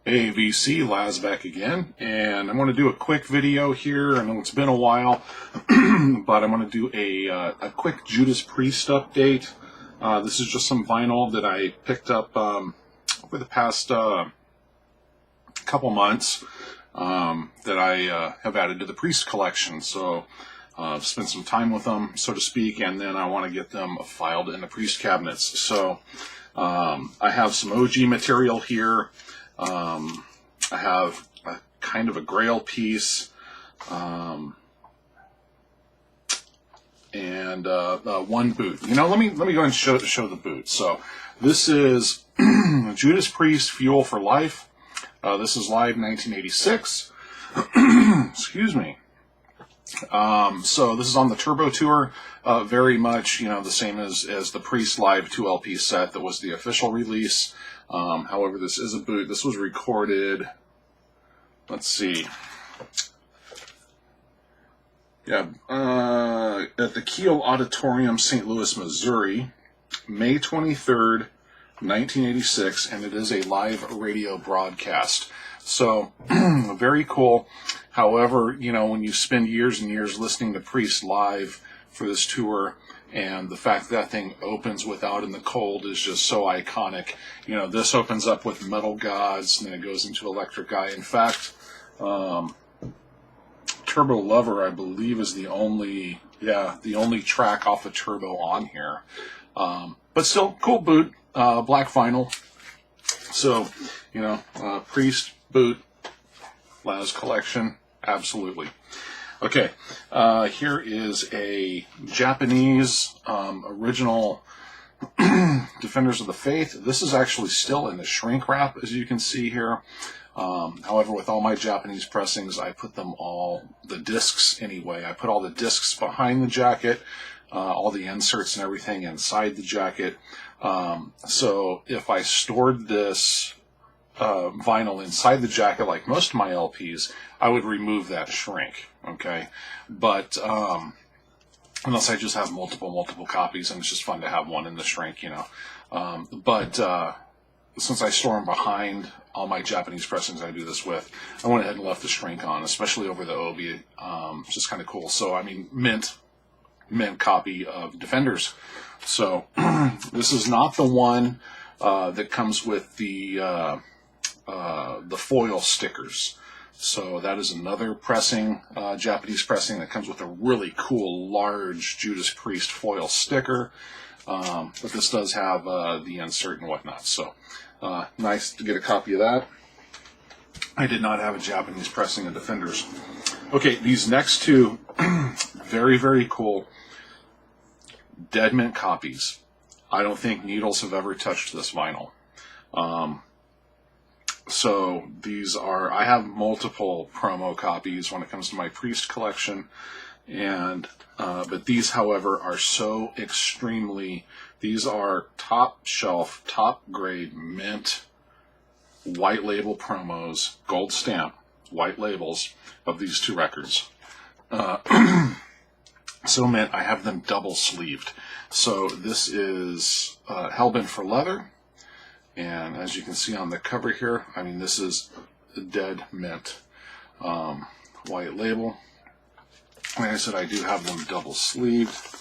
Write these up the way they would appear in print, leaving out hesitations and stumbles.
AVC Laz back again, and I'm going to do a quick video here. I know it's been a while, but I'm going to do a quick Judas Priest update. This is just some vinyl that I picked up over the past couple months that I have added to the Priest collection. So I've spent some time with them, so to speak, and then I want to get them filed in the Priest cabinets. So I have some OG material here. I have a kind of a grail piece, and one boot. You know, let me go ahead and show the boot. So this is Judas Priest Fuel for Life. This is live 1986. Excuse me. So this is on the Turbo Tour, very much, you know, the same as the Priest Live 2 LP set that was the official release. However, this is a boot. This was recorded, let's see, at the Kiel Auditorium, St. Louis, Missouri, May 23rd, 1986, and it is a live radio broadcast. So, very cool. However, you know, when you spend years and years listening to Priest live for this tour, and the fact that thing opens with Out in the Cold is just so iconic. You know, this opens up with Metal Gods, and then it goes into Electric Eye. In fact, Turbo Lover, I believe, is the only track off of Turbo on here. But still, cool boot, black vinyl. So, you know, Priest boot, Laz collection, absolutely. Okay, here is a Japanese original Defenders of the Faith. This is actually still in the shrink wrap, as you can see here. However, with all my Japanese pressings, I put them all, the discs anyway, I put all the discs behind the jacket, all the inserts and everything inside the jacket. So if I stored this vinyl inside the jacket like most of my LPs, I would remove that shrink, okay? But unless I just have multiple copies, and it's just fun to have one in the shrink, you know. But since I store them behind all my Japanese pressings I do this with, I went ahead and left the shrink on, especially over the Obi. It's just kind of cool. So, I mean, mint copy of Defenders. So this is not the one that comes with the foil stickers. So that is another pressing, Japanese pressing that comes with a really cool large Judas Priest foil sticker. But this does have the insert and whatnot. So nice to get a copy of that. I did not have a Japanese pressing of Defenders. Okay, these next two, very, very cool Dead Mint copies. I don't think needles have ever touched this vinyl. So these are, I have multiple promo copies when it comes to my Priest collection, and but these, however, are so extremely, these are top shelf, top grade mint white label promos, gold stamp white labels of these two records. So mint, I have them double sleeved. So this is Hellbent for Leather. And as you can see on the cover here, I mean, this is a dead mint white label. Like I said, I do have them double sleeved.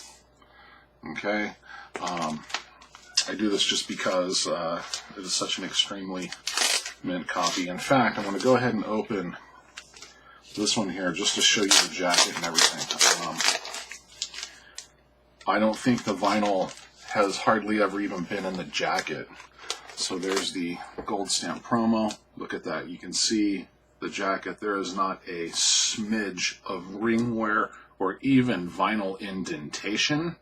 Okay. I do this just because it is such an extremely mint copy. In fact, I'm going to go ahead and open this one here just to show you the jacket and everything. I don't think the vinyl has hardly ever even been in the jacket. So there's the gold stamp promo. Look at that. You can see the jacket. There is not a smidge of ring wear or even vinyl indentation.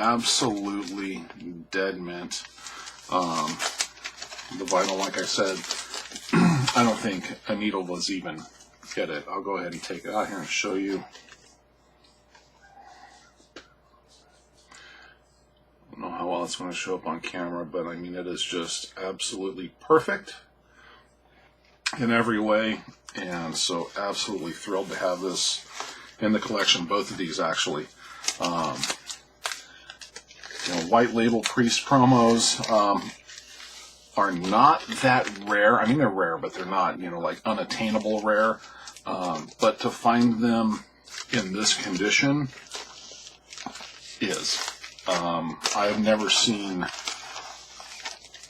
Absolutely dead mint. The vinyl, like I said, I don't think a needle was even get it. I'll go ahead and take it out here and show you. I don't know how well it's going to show up on camera, but I mean, it is just absolutely perfect in every way, and so absolutely thrilled to have this in the collection, both of these actually. You know, white label Priest promos. are not that rare. I mean, they're rare, but they're not, you know, like unattainable rare. But to find them in this condition is. I have never seen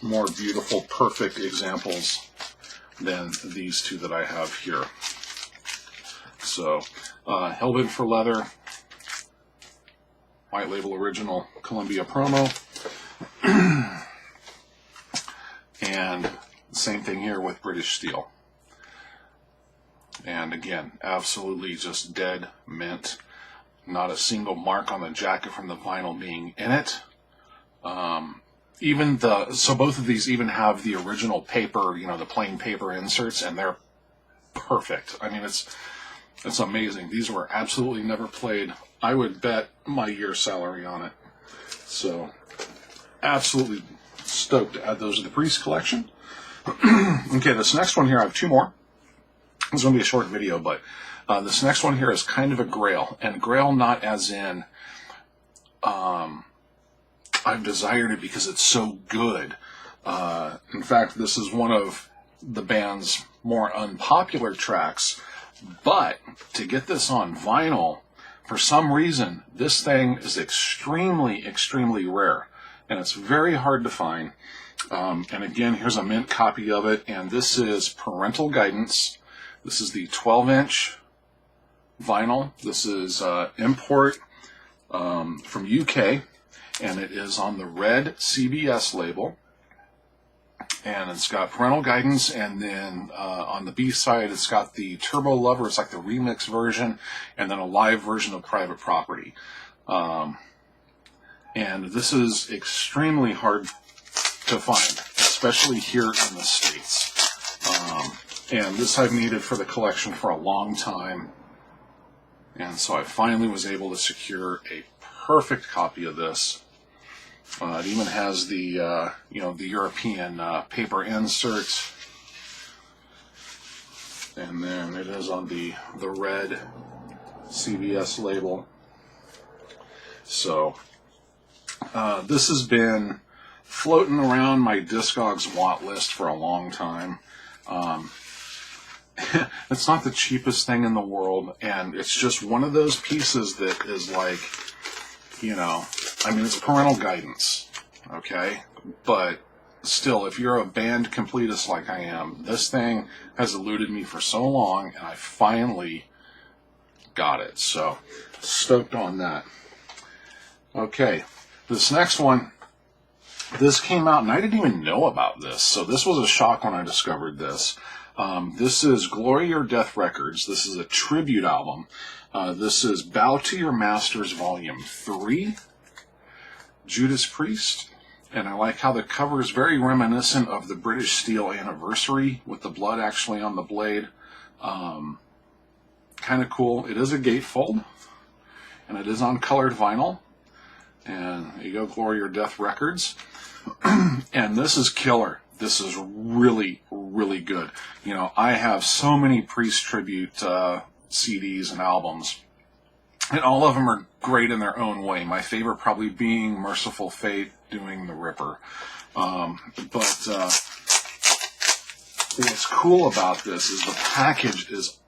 more beautiful, perfect examples than these two that I have here. So, hell-bent for leather, white label original Columbia promo, and same thing here with British steel. And again, absolutely just dead mint. Not a single mark on the jacket from the vinyl being in it. So both of these even have the original paper, you know, the plain paper inserts, and they're perfect. I mean, it's amazing. These were absolutely never played. I would bet my year's salary on it. So, absolutely stoked to add those to the Priest collection. Okay, this next one here, I have two more. It's going to be a short video, but this next one here is kind of a grail. And grail not as in I've desired it because it's so good. In fact, this is one of the band's more unpopular tracks. But to get this on vinyl, for some reason, this thing is extremely, extremely rare. And it's very hard to find. And again, here's a mint copy of it. And this is Parental Guidance. This is the 12-inch vinyl. This is import from UK. And it is on the red CBS label. And it's got Parental Guidance, and then on the B side, it's got the Turbo Lover. It's like the remix version, and then a live version of Private Property. And this is extremely hard to find, especially here in the States. And this I've needed for the collection for a long time. And so I finally was able to secure a perfect copy of this. It even has the, the European paper inserts. And then it is on the red CBS label. So, this has been floating around my Discogs want list for a long time. It's not the cheapest thing in the world, and it's just one of those pieces that is like, it's Parental Guidance, okay? But still, if you're a band completist like I am, this thing has eluded me for so long, and I finally got it. So, stoked on that. Okay, this next one, this came out, and I didn't even know about this. So this was a shock when I discovered this. This is Glory or Death Records. This is a tribute album. This is Bow to Your Masters Volume 3, Judas Priest. And I like how the cover is very reminiscent of the British Steel Anniversary with the blood actually on the blade. Kind of cool. It is a gatefold, and it is on colored vinyl. And there you go, Glory or Death Records. And this is killer. This is really, really good. I have so many Priest tribute CDs and albums, and all of them are great in their own way. My favorite probably being Merciful Fate doing The Ripper. But what's cool about this is the package is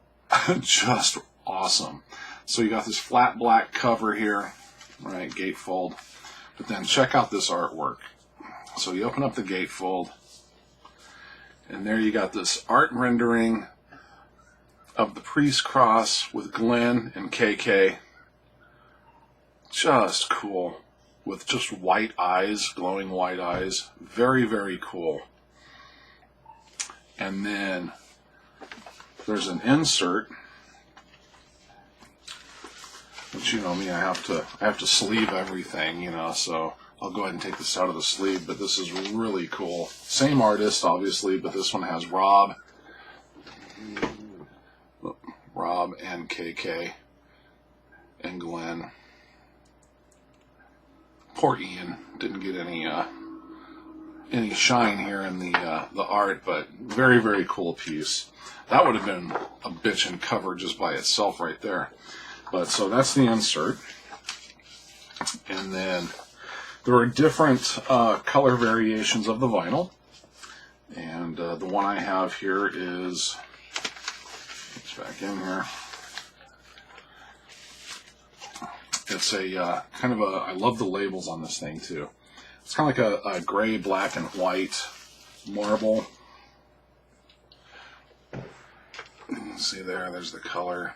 just awesome. So you got this flat black cover here, right, gatefold. But then check out this artwork. So you open up the gatefold, and there you got this art rendering of the Priest cross with Glenn and KK. Just cool. With just white eyes, glowing white eyes. Very, very cool. And then there's an insert, which you know me, I have to sleeve everything, so I'll go ahead and take this out of the sleeve, but this is really cool. Same artist, obviously, but this one has Rob and KK and Glenn. Poor Ian didn't get any shine here in the art, but very, very cool piece. That would have been a bitchin' cover just by itself right there. But so that's the insert, and then there are different color variations of the vinyl. And the one I have here is, it's back in here. It's a kind of a, I love the labels on this thing too. It's kind of like a gray, black, and white marble. You can see there's the color.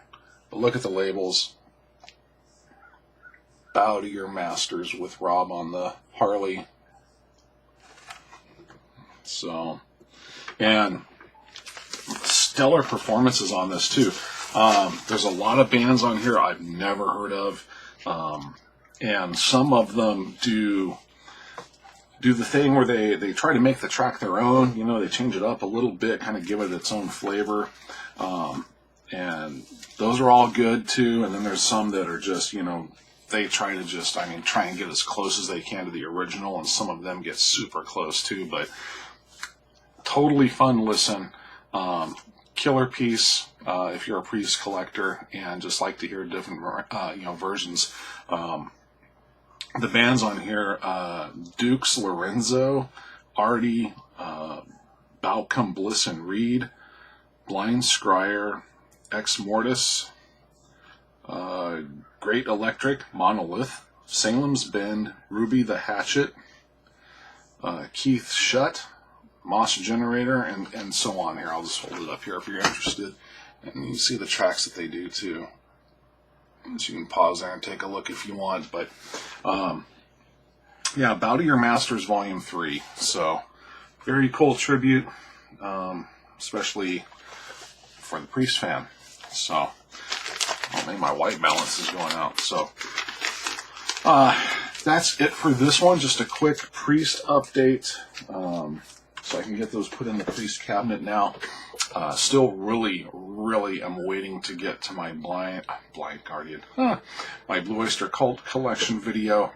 But look at the labels. Bow to your masters with Rob on the Harley. So, and stellar performances on this too. There's a lot of bands on here I've never heard of. And some of them do the thing where they try to make the track their own. You know, they change it up a little bit, kind of give it its own flavor. And those are all good too. And then there's some that are just, you know, they try to just, try and get as close as they can to the original, and some of them get super close too. But totally fun listen. Killer piece if you're a Priest collector and just like to hear different versions. The bands on here: Dukes, Lorenzo, Artie, Balcom, Bliss and Reed, Blind Scryer, Ex Mortis, Great Electric, Monolith, Salem's Bend, Ruby the Hatchet, Keith Shutt, Moss Generator, and so on here. I'll just hold it up here if you're interested. And you see the tracks that they do too. So you can pause there and take a look if you want. But yeah, Bow to Your Masters Volume 3. So very cool tribute, especially for the Priest fan. So, oh man, my white balance is going out. So that's it for this one. Just a quick Priest update. So I can get those put in the Priest cabinet now. Still really am waiting to get to my Blind Guardian, my Blue Oyster Cult collection video.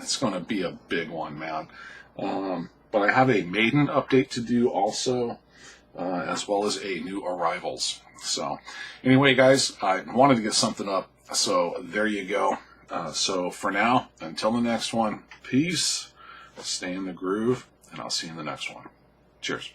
It's going to be a big one, man. But I have a Maiden update to do also, as well as a new Arrivals. So anyway, guys, I wanted to get something up, so there you go. So for now, until the next one, peace, stay in the groove, and I'll see you in the next one. Cheers.